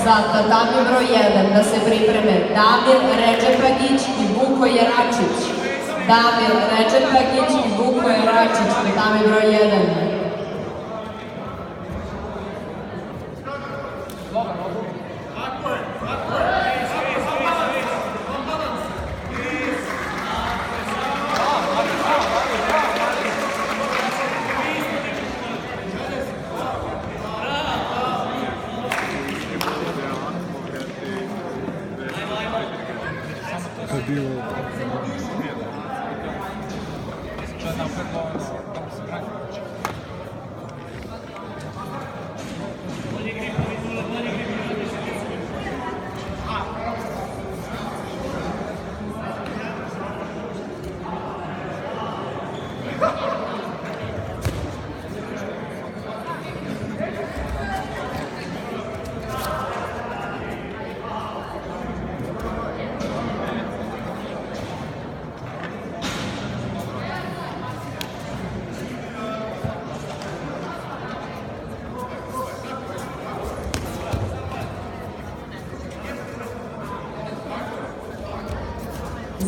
Za tatami broj 1 da se pripreme Damir Redžepagić i Vuko Jeračić. Damir Redžepagić i Vuko Jeračić, tatami broj 1.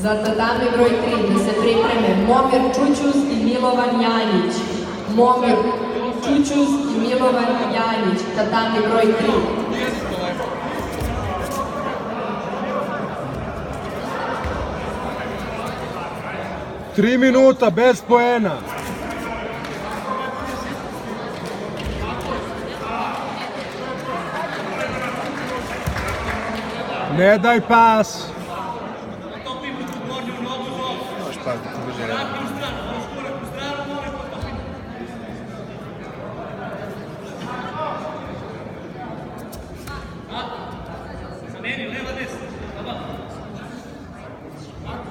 Za tatami broj 3 da se pripreme Momir Čućuz i Milovan Janjić. Momir Čućuz i Milovan Janjić, tatami broj 3. Tri minuta bez poena. Ne daj pas.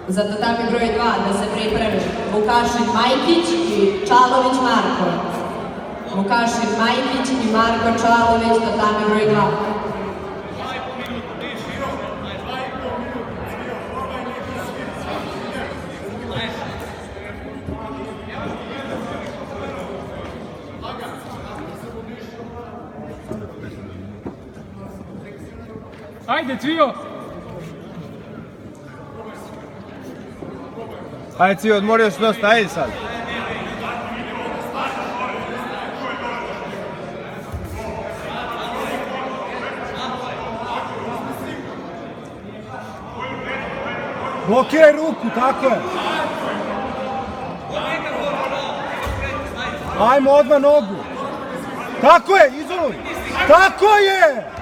Za tatami broj 2 da se pripreme Vukašin Majkić i Čalović Marko. Vukašin Majkić i Marko Čalović, tatami broj 2. Ajde, Cvijo! Ajde, Cvijo, odmorio se dosta, ajde sad. Blokiraj ruku, tako je. Ajmo odmah nogu. Tako je, izoluj. Tako je!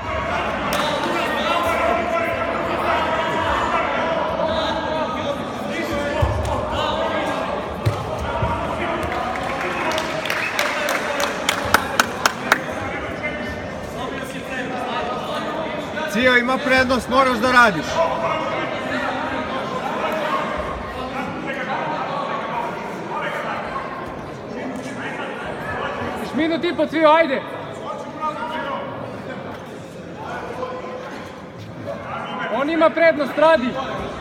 Cio ima prednost, moraš da radiš. Minut i po, Cvijo, ajde! On ima prednost, radi!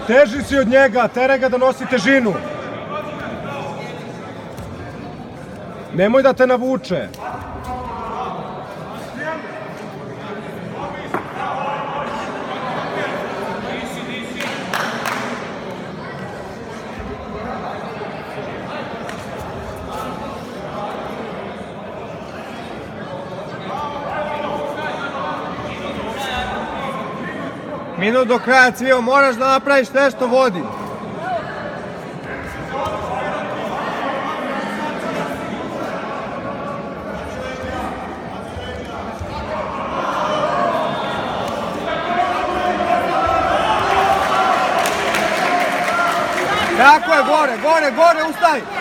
Teži si od njega, teraj ga da nosi težinu. Nemoj da te navuče. Minut do kraja, Cvijo, moraš da napraviš nešto, vodi. Tako je, gore, gore, gore, ustaj!